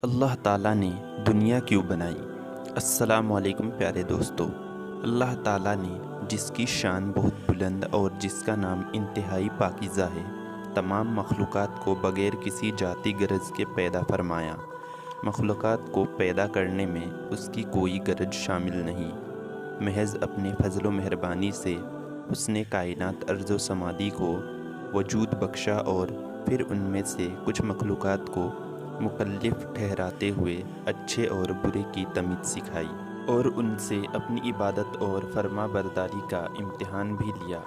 اللہ تعالیٰ نے دنیا کیوں بنائی؟ السلام علیکم پیارے دوستو۔ اللہ تعالیٰ نے جس کی شان بہت بلند اور جس کا نام انتہائی پاکیزہ ہے، تمام مخلوقات کو بغیر کسی ذاتی غرض کے پیدا فرمایا۔ مخلوقات کو پیدا کرنے میں اس کی کوئی غرض شامل نہیں، محض اپنے فضل و مہربانی سے اس نے کائنات ارض و سماوات کو وجود بخشا اور پھر ان میں سے کچھ مخلوقات کو مکلف ٹھہراتے ہوئے اچھے اور برے کی تمیز سکھائی اور ان سے اپنی عبادت اور فرما برداری کا امتحان بھی لیا،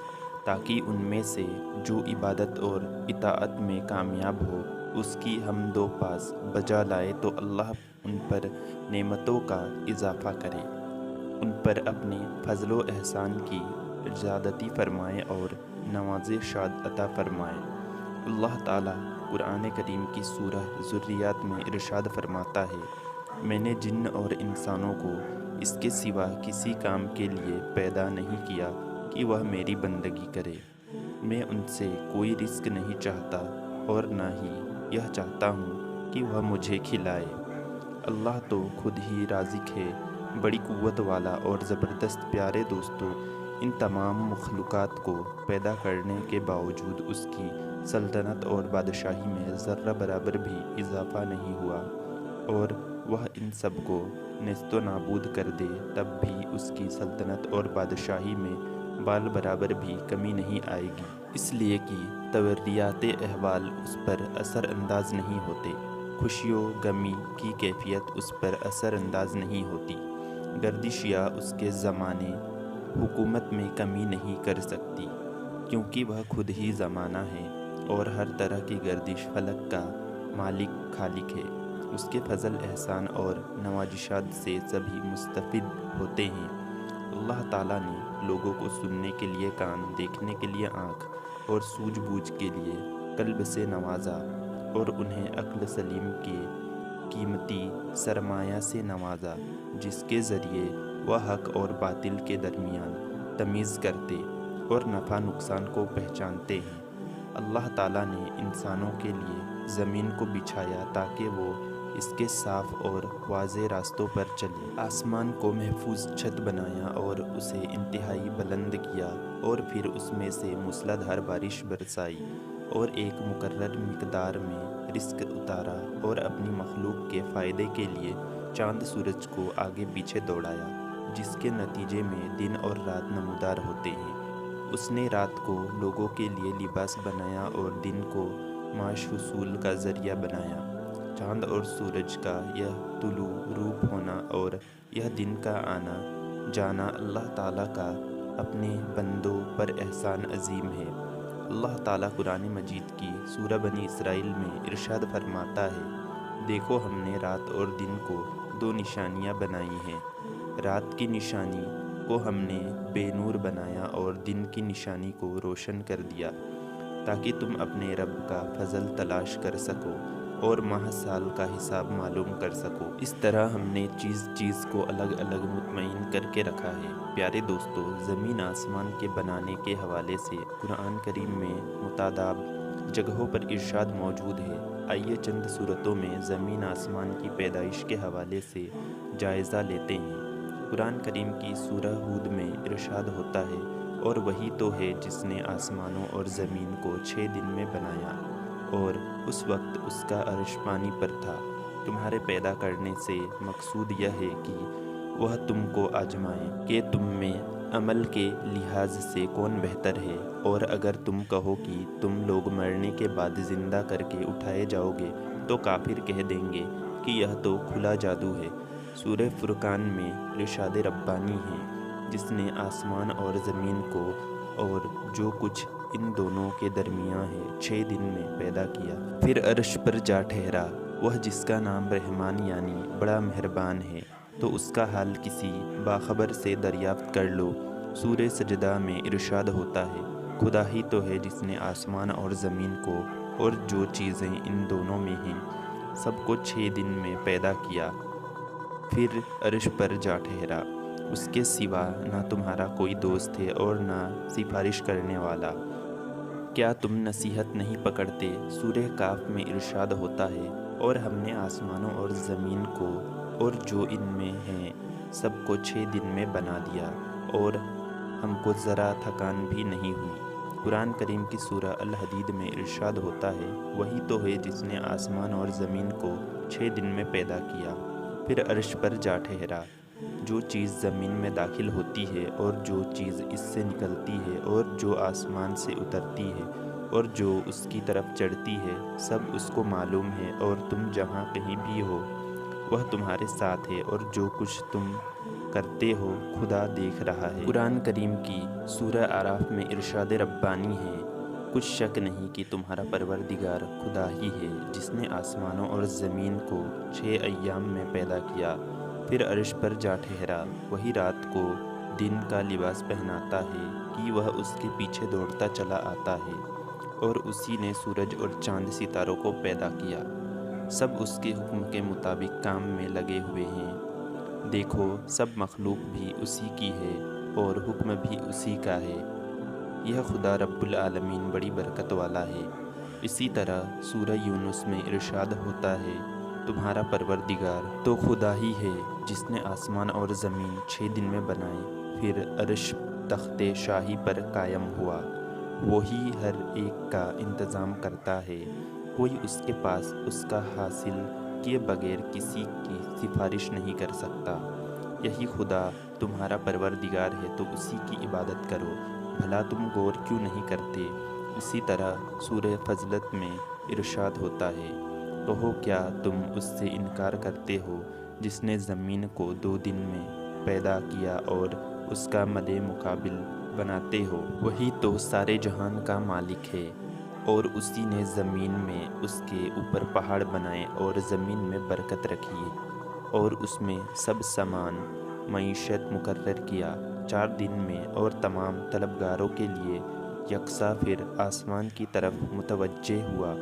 تاکہ ان میں سے جو عبادت اور اطاعت میں کامیاب ہو اس کی حمد و پاس بجا لائے تو اللہ ان پر نعمتوں کا اضافہ کرے، ان پر اپنے فضل و احسان کی زیادتی فرمائے اور نوازشات عطا فرمائے۔ اللہ تعالیٰ قرآن کریم کی سورہ ذریات میں ارشاد فرماتا ہے، میں نے جن اور انسانوں کو اس کے سوا کسی کام کے لیے پیدا نہیں کیا کہ وہ میری بندگی کرے۔ میں ان سے کوئی رزق نہیں چاہتا اور نہ ہی یہ چاہتا ہوں کہ وہ مجھے کھلائے۔ اللہ تو خود ہی رازق ہے، بڑی قوت والا اور زبردست۔ پیارے دوستو، ان تمام مخلوقات کو پیدا کرنے کے باوجود اس کی سلطنت اور بادشاہی میں ذرہ برابر بھی اضافہ نہیں ہوا، اور وہ ان سب کو نیست و نابود کر دے تب بھی اس کی سلطنت اور بادشاہی میں بال برابر بھی کمی نہیں آئے گی، اس لیے کہ تغیرات احوال اس پر اثر انداز نہیں ہوتے، خوشیوں غمی کی کیفیت اس پر اثر انداز نہیں ہوتی، گردشیاں اس کے زمانے حکومت میں کمی نہیں کر سکتی، کیونکہ وہ خود ہی زمانہ ہے اور ہر طرح کی گردش فلک کا مالک خالق ہے۔ اس کے فضل احسان اور نوازشات سے سبھی مستفید ہوتے ہیں۔ اللہ تعالیٰ نے لوگوں کو سننے کے لیے کان، دیکھنے کے لیے آنکھ اور سوجھ بوجھ کے لیے قلب سے نوازا اور انہیں عقل سلیم کے قیمتی سرمایہ سے نوازا، جس کے ذریعے وہ حق اور باطل کے درمیان تمیز کرتے اور نفع نقصان کو پہچانتے ہیں۔ اللہ تعالیٰ نے انسانوں کے لیے زمین کو بچھایا تاکہ وہ اس کے صاف اور واضح راستوں پر چلے، آسمان کو محفوظ چھت بنایا اور اسے انتہائی بلند کیا، اور پھر اس میں سے موسلادھار بارش برسائی اور ایک مقرر مقدار میں رزق اتارا، اور اپنی مخلوق کے فائدے کے لیے چاند سورج کو آگے پیچھے دوڑایا، جس کے نتیجے میں دن اور رات نمودار ہوتے ہیں۔ اس نے رات کو لوگوں کے لیے لباس بنایا اور دن کو معاش حصول کا ذریعہ بنایا۔ چاند اور سورج کا یہ طلوع غروب ہونا اور یہ دن کا آنا جانا اللہ تعالیٰ کا اپنے بندوں پر احسان عظیم ہے۔ اللہ تعالیٰ قرآن مجید کی سورہ بنی اسرائیل میں ارشاد فرماتا ہے، دیکھو ہم نے رات اور دن کو دو نشانیاں بنائی ہیں، رات کی نشانی کو ہم نے بے نور بنایا اور دن کی نشانی کو روشن کر دیا، تاکہ تم اپنے رب کا فضل تلاش کر سکو اور ماہ سال کا حساب معلوم کر سکو۔ اس طرح ہم نے چیز چیز کو الگ الگ مطمئن کر کے رکھا ہے۔ پیارے دوستو، زمین آسمان کے بنانے کے حوالے سے قرآن کریم میں متعدد جگہوں پر ارشاد موجود ہے۔ آئیے چند صورتوں میں زمین آسمان کی پیدائش کے حوالے سے جائزہ لیتے ہیں۔ قرآن کریم کی سورہ ہود میں ارشاد ہوتا ہے، اور وہی تو ہے جس نے آسمانوں اور زمین کو 6 دن میں بنایا، اور اس وقت اس کا عرش پانی پر تھا۔ تمہارے پیدا کرنے سے مقصود یہ ہے کہ وہ تم کو آزمائے کہ تم میں عمل کے لحاظ سے کون بہتر ہے، اور اگر تم کہو کہ تم لوگ مرنے کے بعد زندہ کر کے اٹھائے جاؤ گے تو کافر کہہ دیں گے کہ یہ تو کھلا جادو ہے۔ سورہ فرقان میں ارشاد ربانی ہے، جس نے آسمان اور زمین کو اور جو کچھ ان دونوں کے درمیان ہے 6 دن میں پیدا کیا، پھر عرش پر جا ٹھہرا۔ وہ جس کا نام رحمان یعنی بڑا مہربان ہے، تو اس کا حال کسی باخبر سے دریافت کر لو۔ سورہ سجدہ میں ارشاد ہوتا ہے، خدا ہی تو ہے جس نے آسمان اور زمین کو اور جو چیزیں ان دونوں میں ہیں سب کو 6 دن میں پیدا کیا، پھر عرش پر جا ٹھہرا۔ اس کے سوا نہ تمہارا کوئی دوست ہے اور نہ سفارش کرنے والا۔ کیا تم نصیحت نہیں پکڑتے؟ سورہ کاف میں ارشاد ہوتا ہے، اور ہم نے آسمانوں اور زمین کو اور جو ان میں ہیں سب کو 6 دن میں بنا دیا اور ہم کو ذرا تھکان بھی نہیں ہوئی۔ قرآن کریم کی سورہ الحدید میں ارشاد ہوتا ہے، وہی تو ہے جس نے آسمان اور زمین کو 6 دن میں پیدا کیا، پھر عرش پر جا ٹھہرا۔ جو چیز زمین میں داخل ہوتی ہے اور جو چیز اس سے نکلتی ہے اور جو آسمان سے اترتی ہے اور جو اس کی طرف چڑھتی ہے، سب اس کو معلوم ہے، اور تم جہاں کہیں بھی ہو وہ تمہارے ساتھ ہے، اور جو کچھ تم کرتے ہو خدا دیکھ رہا ہے۔ قرآن کریم کی سورہ اعراف میں ارشاد ربانی ہے، کچھ شک نہیں کہ تمہارا پروردگار خدا ہی ہے جس نے آسمانوں اور زمین کو 6 ایام میں پیدا کیا، پھر عرش پر جا ٹھہرا۔ وہی رات کو دن کا لباس پہناتا ہے کہ وہ اس کے پیچھے دوڑتا چلا آتا ہے، اور اسی نے سورج اور چاند ستاروں کو پیدا کیا، سب اس کے حکم کے مطابق کام میں لگے ہوئے ہیں۔ دیکھو سب مخلوق بھی اسی کی ہے اور حکم بھی اسی کا ہے، یہ خدا رب العالمین بڑی برکت والا ہے۔ اسی طرح سورہ یونس میں ارشاد ہوتا ہے، تمہارا پروردگار تو خدا ہی ہے جس نے آسمان اور زمین 6 دن میں بنائے، پھر عرش تخت شاہی پر قائم ہوا، وہی ہر ایک کا انتظام کرتا ہے، کوئی اس کے پاس اس کا حاصل کیے بغیر کسی کی سفارش نہیں کر سکتا۔ یہی خدا تمہارا پروردگار ہے تو اسی کی عبادت کرو، بھلا تم غور کیوں نہیں کرتے۔ اسی طرح سورہ فضلت میں ارشاد ہوتا ہے، کہو کیا تم اس سے انکار کرتے ہو جس نے زمین کو 2 دن میں پیدا کیا اور اس کا مد مقابل بناتے ہو، وہی تو سارے جہان کا مالک ہے، اور اسی نے زمین میں اس کے اوپر پہاڑ بنائے اور زمین میں برکت رکھی اور اس میں سب سامان معیشت مقرر کیا 4 دن میں، اور تمام طلبگاروں کے لیے یکساں پھر آسمان کی طرف متوجہ ہوا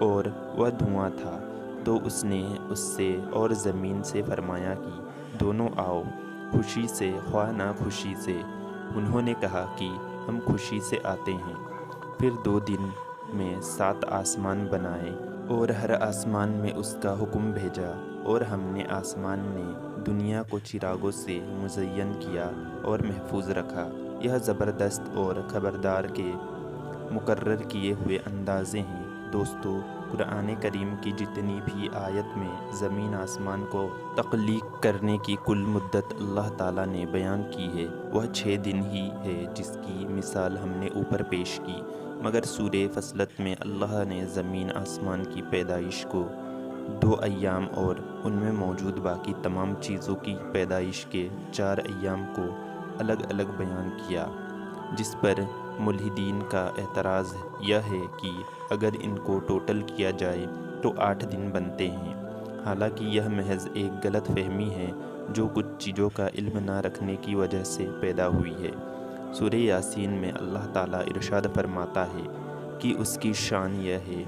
اور وہ دھواں تھا، تو اس نے اس سے اور زمین سے فرمایا کہ دونوں آؤ، خوشی سے خواہ نہ خوشی سے۔ انہوں نے کہا کہ ہم خوشی سے آتے ہیں۔ پھر 2 دن میں 7 آسمان بنائے اور ہر آسمان میں اس کا حکم بھیجا، اور ہم نے آسمان نے دنیا کو چراغوں سے مزین کیا اور محفوظ رکھا۔ یہ زبردست اور خبردار کے مقرر کیے ہوئے اندازے ہیں۔ دوستو، قرآن کریم کی جتنی بھی آیت میں زمین آسمان کو تخلیق کرنے کی کل مدت اللہ تعالیٰ نے بیان کی ہے، وہ 6 دن ہی ہے جس کی مثال ہم نے اوپر پیش کی، مگر سورہ فصلت میں اللہ نے زمین آسمان کی پیدائش کو 2 ایام اور ان میں موجود باقی تمام چیزوں کی پیدائش کے 4 ایام کو الگ الگ بیان کیا، جس پر ملحدین کا اعتراض یہ ہے کہ اگر ان کو ٹوٹل کیا جائے تو 8 دن بنتے ہیں، حالانکہ یہ محض ایک غلط فہمی ہے جو کچھ چیزوں کا علم نہ رکھنے کی وجہ سے پیدا ہوئی ہے۔ سورہ یاسین میں اللہ تعالیٰ ارشاد فرماتا ہے کہ اس کی شان یہ ہے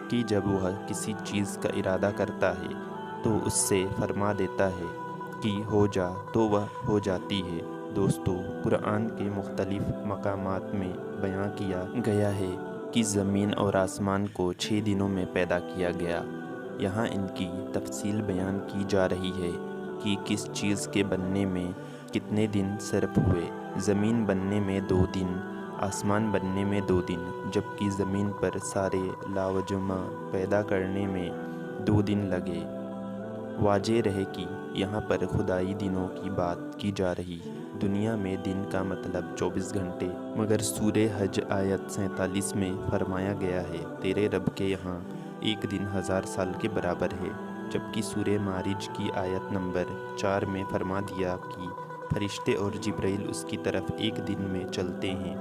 کہ جب وہ کسی چیز کا ارادہ کرتا ہے تو اس سے فرما دیتا ہے کہ ہو جا تو وہ ہو جاتی ہے۔ دوستو، قرآن کے مختلف مقامات میں بیان کیا گیا ہے کہ زمین اور آسمان کو 6 دنوں میں پیدا کیا گیا۔ یہاں ان کی تفصیل بیان کی جا رہی ہے کہ کس چیز کے بننے میں کتنے دن صرف ہوئے۔ زمین بننے میں 2 دن، آسمان بننے میں 2 دن، جبکہ زمین پر سارے لاوجمع پیدا کرنے میں 2 دن لگے۔ واضح رہے کہ یہاں پر خدائی دنوں کی بات کی جا رہی، دنیا میں دن کا مطلب 24 گھنٹے، مگر سورہ حج آیت 47 میں فرمایا گیا ہے، تیرے رب کے یہاں ایک دن 1000 سال کے برابر ہے، جبکہ سورہ معارج کی آیت نمبر 4 میں فرما دیا کہ فرشتے اور جبرائیل اس کی طرف ایک دن میں چلتے ہیں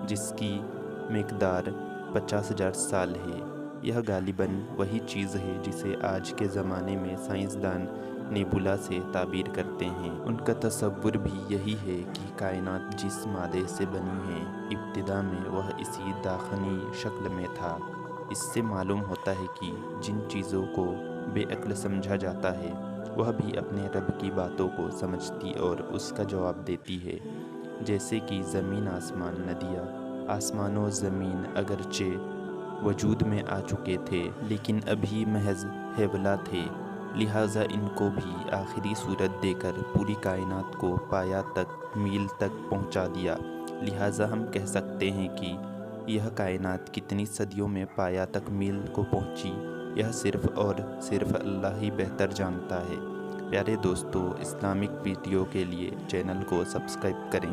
جس کی مقدار 50,000 سال ہے۔ یہ غالباً وہی چیز ہے جسے آج کے زمانے میں سائنسدان نیبولا سے تعبیر کرتے ہیں۔ ان کا تصور بھی یہی ہے کہ کائنات جس مادے سے بنی ہے، ابتدا میں وہ اسی داخنی شکل میں تھا۔ اس سے معلوم ہوتا ہے کہ جن چیزوں کو بے عقل سمجھا جاتا ہے، وہ بھی اپنے رب کی باتوں کو سمجھتی اور اس کا جواب دیتی ہے، جیسے کہ زمین، آسمان، ندیاں۔ آسمان و زمین اگرچہ وجود میں آ چکے تھے، لیکن ابھی محض ہیولا تھے، لہٰذا ان کو بھی آخری صورت دے کر پوری کائنات کو پایا تک میل تک پہنچا دیا۔ لہٰذا ہم کہہ سکتے ہیں کہ یہ کائنات کتنی صدیوں میں پایا تک میل کو پہنچی، یہ صرف اور صرف اللہ ہی بہتر جانتا ہے۔ پیارے دوستو، اسلامک ویڈیو کے لیے چینل کو سبسکرائب کریں۔